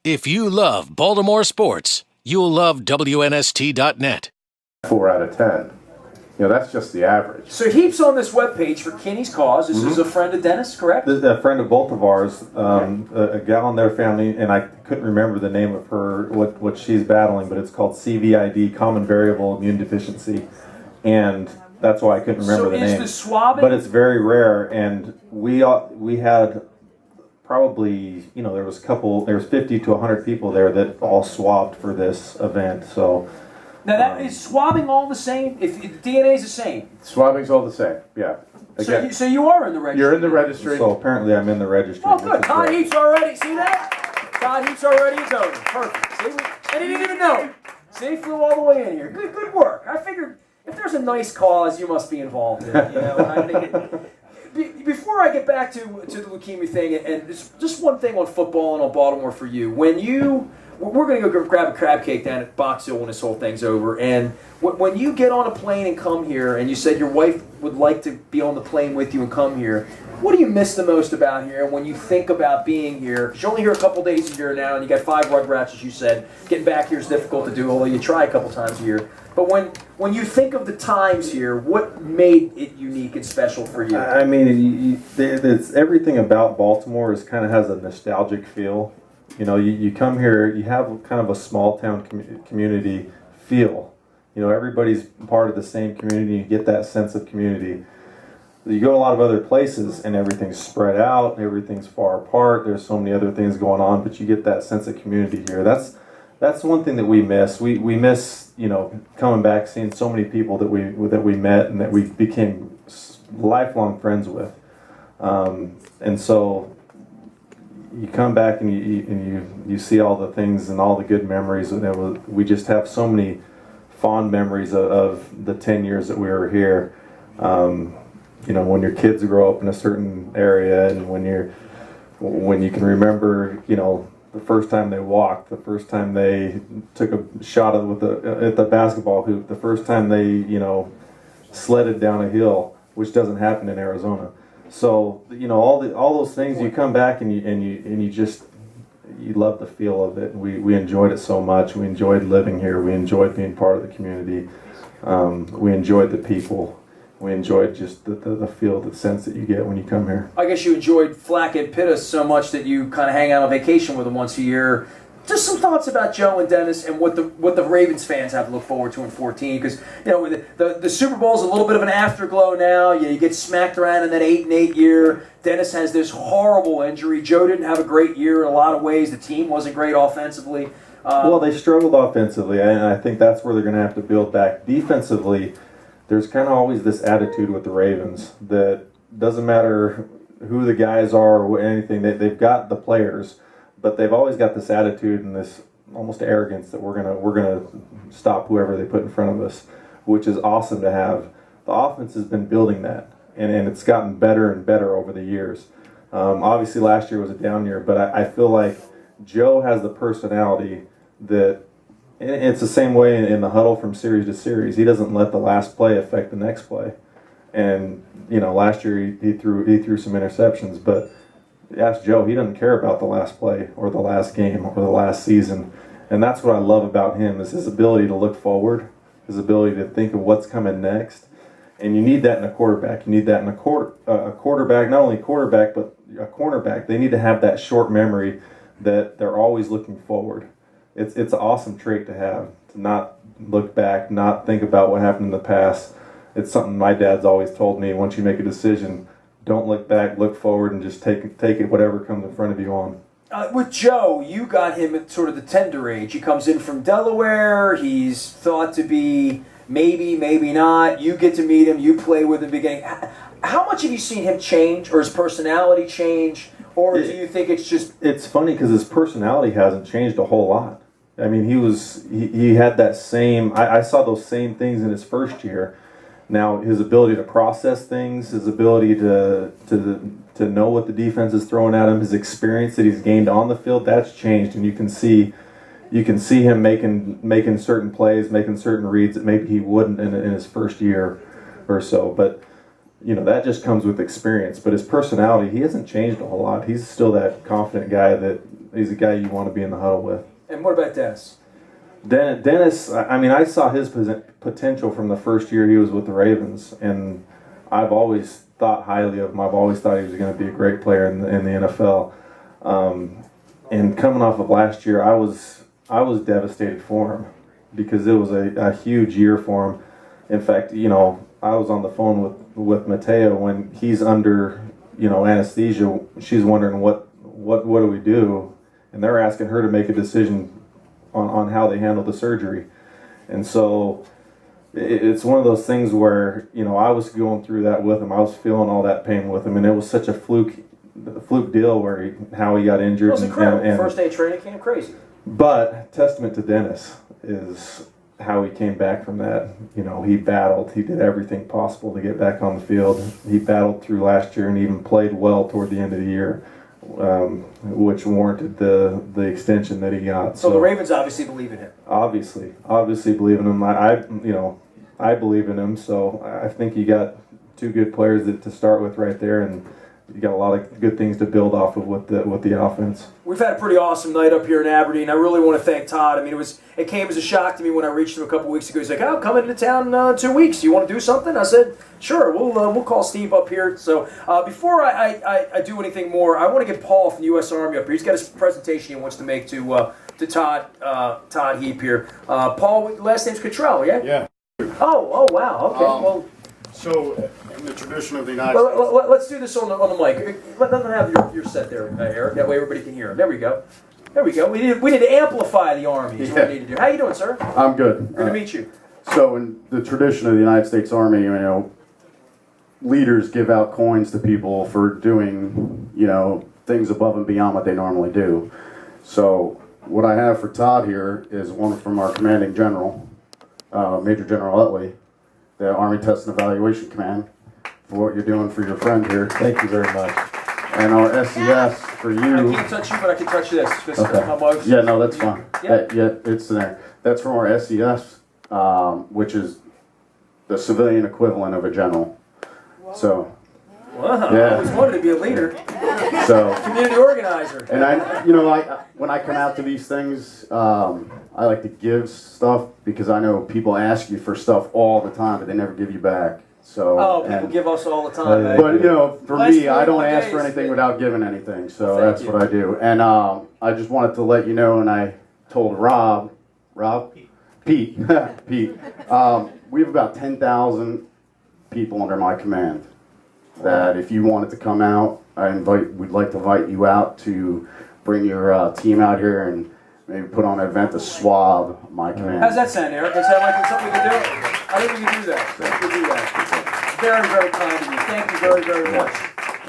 If you love Baltimore sports, you'll love WNST.net. 4 out of 10. That's just the average. So Heap's on this webpage for Kinney's Cause. This is a friend of Dennis, correct? A friend of both of ours, a gal in their family, and I couldn't remember the name of her, what she's battling, but it's called CVID, Common Variable Immune Deficiency, and that's why I couldn't remember the name. So is the swabbing? But it's very rare, and we had probably, there was 50 to 100 people there that all swabbed for this event, so... Now, is swabbing all the same? If the DNA is the same? Swabbing's all the same, yeah. Again, So you are in the registry? you're in the registry. So apparently I'm in the registry. Oh, good. Todd Heap's already. See that? Todd Heap's already is over. Perfect. See? And he didn't even know. See, he flew all the way in here. Good work. I figured if there's a nice cause, you must be involved in it. Before I get back to the leukemia thing, and just one thing on football and on Baltimore for you. We're going to go grab a crab cake down at Box Hill when this whole thing's over. And when you get on a plane and come here, and you said your wife would like to be on the plane with you and come here, what do you miss the most about here? And when you think about being here, because you're only here a couple days a year now, and you got 5 Rugrats, as you said. Getting back here is difficult to do, although you try a couple times a year. But when you think of the times here, what made it unique and special for you? I mean, it's everything about Baltimore kind of has a nostalgic feel. You come here, you have kind of a small town community feel. Everybody's part of the same community. You get that sense of community. You go to a lot of other places and everything's spread out, everything's far apart. There's so many other things going on, but you get that sense of community here. That's one thing that we miss. We miss, coming back, seeing so many people that we met and that we became lifelong friends with. And so you come back and you see all the things and all the good memories. And we just have so many fond memories of the 10 years that we were here. When your kids grow up in a certain area, and when you can remember, the first time they walked, the first time they took a shot at the basketball hoop, the first time they sledded down a hill, which doesn't happen in Arizona. So all those things, you come back and you love the feel of it. We enjoyed it so much. We enjoyed living here. We enjoyed being part of the community. We enjoyed the people. We enjoyed just the feel, the sense that you get when you come here. I guess you enjoyed Flack and Pittis so much that you kind of hang out on vacation with them once a year. Just some thoughts about Joe and Dennis and what the Ravens fans have to look forward to in 2014, because the Super Bowl is a little bit of an afterglow now. You get smacked around in that 8-8 year. Dennis has this horrible injury. Joe didn't have a great year in a lot of ways. The team wasn't great offensively. Well, they struggled offensively, and I think that's where they're going to have to build back. Defensively, there's kind of always this attitude with the Ravens that doesn't matter who the guys are or anything. They've got the players, but they've always got this attitude and this almost arrogance that we're gonna stop whoever they put in front of us, which is awesome to have. The offense has been building that, and it's gotten better and better over the years. Obviously, last year was a down year, but I feel like Joe has the personality that. And it's the same way in the huddle from series to series. He doesn't let the last play affect the next play. And last year he threw some interceptions, but ask Joe, he doesn't care about the last play or the last game or the last season. And that's what I love about him, is his ability to look forward, his ability to think of what's coming next. And you need that in a quarterback. You need that in a quarterback, not only a quarterback, but a cornerback. They need to have that short memory that they're always looking forward. It's an awesome trait to have, to not look back, not think about what happened in the past. It's something my dad's always told me. Once you make a decision, don't look back, look forward, and just take it whatever comes in front of you on. With Joe, you got him at sort of the tender age. He comes in from Delaware. He's thought to be maybe not. You get to meet him. You play with him beginning. How much have you seen him change, or his personality change, or do you think it's just... It's funny because his personality hasn't changed a whole lot. I mean, he had that same... I saw those same things in his first year. Now, his ability to process things, his ability to know what the defense is throwing at him, his experience that he's gained on the field, that's changed, and you can see him making certain plays, making certain reads that maybe he wouldn't in his first year or so. But that just comes with experience. But his personality, he hasn't changed a whole lot. He's still that confident guy that he's a guy you want to be in the huddle with. And what about Dennis? Dennis, I mean, I saw his potential from the first year he was with the Ravens, and I've always thought highly of him. I've always thought he was going to be a great player in the NFL. And coming off of last year, I was devastated for him because it was a huge year for him. In fact, you know, I was on the phone with Mateo when he's under, you know, anesthesia. She's wondering what do we do, and they're asking her to make a decision on how they handle the surgery. And so it's one of those things where, you know, I was going through that with him. I was feeling all that pain with him, and it was such a fluke deal where how he got injured. It was incredible. And first day training camp, crazy. But testament to Dennis is how he came back from that. You know, he battled. He did everything possible to get back on the field. He battled through last year and even played well toward the end of the year, which warranted the extension that he got. So the Ravens obviously believe in him. Obviously believe in him. I believe in him. So I think you got two good players to start with right there, and you got a lot of good things to build off of with the offense. We've had a pretty awesome night up here in Aberdeen. I really want to thank Todd. I mean, it came as a shock to me when I reached him a couple weeks ago. He's like, "Oh, I'm coming into town in 2 weeks. You want to do something?" I said, "Sure. We'll call Steve up here." So before I do anything more, I want to get Paul from the U.S. Army up here. He's got a presentation he wants to make to Todd Heap here. Paul, last name's Cottrell, yeah? Yeah. Oh, wow. Okay. So, in the tradition of the United States... Let's do this on the mic. Let them have your set there, Eric. That way everybody can hear him. There we go. We need to amplify the Army is what we need to do. How you doing, sir? I'm good. Good to meet you. So, in the tradition of the United States Army, you know, leaders give out coins to people for doing, you know, things above and beyond what they normally do. So, what I have for Todd here is one from our commanding general, Major General Utley, the Army Test and Evaluation Command, for what you're doing for your friend here. Thank you very much. And our SES for you. I can't touch you, but I can touch this. Okay. My wife's. Yeah, no, that's fine. Yeah. Yeah, it's there. That's from our SES, which is the civilian equivalent of a general. So. Wow. Yeah. I always wanted to be a leader. So. Community organizer. And when I come out to these things, I like to give stuff because I know people ask you for stuff all the time, but they never give you back. So. People give us all the time. But you know, for me, I don't ask for anything without giving anything. So that's what I do. And I just wanted to let you know, and I told Pete, we have about 10,000 people under my command. That if you wanted to come out, we'd like to invite you out to bring your team out here and maybe put on an event to swab my command. How's that sound, Eric? Does that like something we can do? I think we can do that. Very, very kind of you. Thank you very, very much.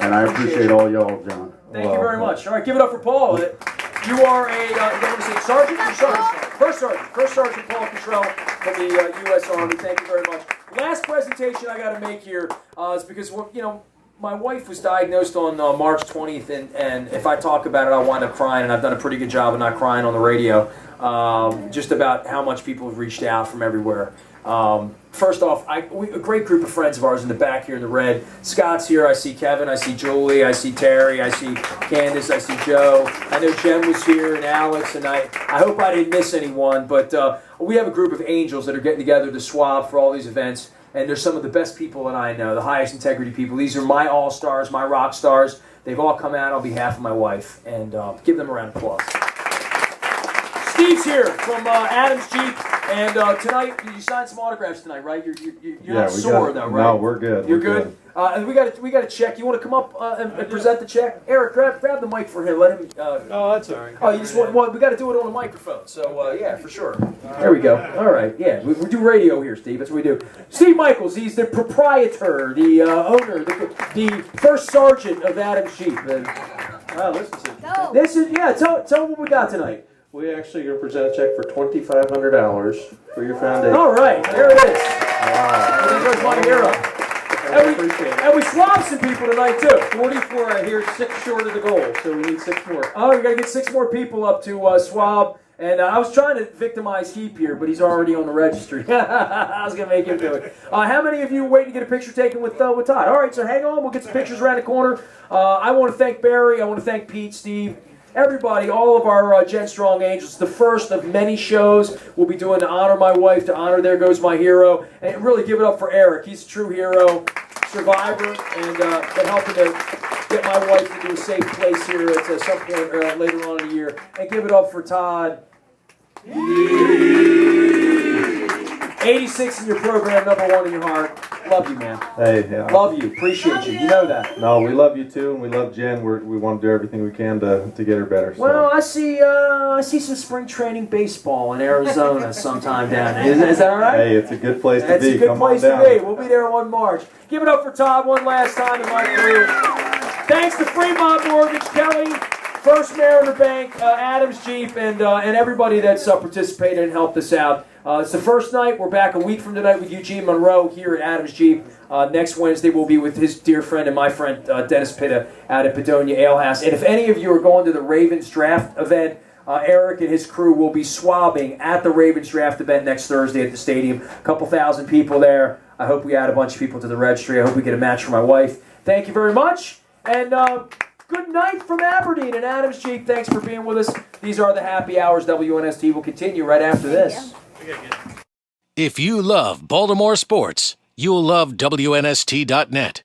And I appreciate all y'all, John. Thank you very much. All right, give it up for Paul. You are a, you want to say sergeant or sergeant? First Sergeant Paul Cottrell from the U.S. Army. Thank you very much. Last presentation I got to make here is because, you know, my wife was diagnosed on March 20th, and if I talk about it, I'll wind up crying, and I've done a pretty good job of not crying on the radio, just about how much people have reached out from everywhere. First off, a great group of friends of ours in the back here in the red. Scott's here. I see Kevin. I see Julie. I see Terry. I see Candace. I see Joe. I know Jen was here and Alex. And I hope I didn't miss anyone. But we have a group of angels that are getting together to swab for all these events. And they're some of the best people that I know, the highest integrity people. These are my all-stars, my rock stars. They've all come out on behalf of my wife. And give them a round of applause. Steve's here from Adams Jeep. And tonight, you signed some autographs tonight, right? You're not sore though, right? No, we're good. You're good. And we got a check. You want to come up and present the check? Eric, grab the mic for him. Let him. Oh, that's all right. Oh, you just want? We got to do it on a microphone. So yeah, for sure. There we go. All right. Yeah, we do radio here, Steve. That's what we do. Steve Michaels. He's the proprietor, the owner, the first sergeant of Adams Jeep. Listen to it. This is Tell them what we got tonight. We actually going to present a check for $2,500 for your foundation. All right, there it is. Wow. There's my hero. And we swabbed some people tonight, too. 44, I hear 6 short of the goal, so we need 6 more. Oh, we got to get 6 more people up to swab. And I was trying to victimize Heap here, but he's already on the registry. I was going to make him do it. How many of you are waiting to get a picture taken with Todd? All right, so hang on. We'll get some pictures around the corner. I want to thank Barry. I want to thank Pete, Steve. everybody, all of our Jen Strong Angels, the first of many shows we'll be doing to honor my wife, to honor There Goes My Hero, and really give it up for Eric. He's a true hero, survivor, and been helping to get my wife into a safe place here at some point later on in the year. And give it up for Todd. 86 in your program, number 1 in your heart. Love you, man. Hey, yeah. Love you. Appreciate you. You know that. No, we love you too, and we love Jen. We want to do everything we can to get her better. So. Well, I see some spring training baseball in Arizona sometime down there. Is that all right? Hey, it's a good place to be. It's a good Come place on to down. be. We'll be there on March. Give it up for Todd one last time in my crew. Thanks to Fremont Mortgage, Kelly, First Mariner Bank, Adams Jeep, and everybody that's participated and helped us out. It's the first night. We're back a week from tonight with Eugene Monroe here at Adams Jeep. Next Wednesday we'll be with his dear friend and my friend Dennis Pitta out at Padonia Ale House. And if any of you are going to the Ravens draft event, Eric and his crew will be swabbing at the Ravens draft event next Thursday at the stadium. A couple thousand people there. I hope we add a bunch of people to the registry. I hope we get a match for my wife. Thank you very much. And good night from Aberdeen and Adams Jeep. Thanks for being with us. These are the happy hours. WNST will continue right after this. If you love Baltimore sports, you'll love WNST.net.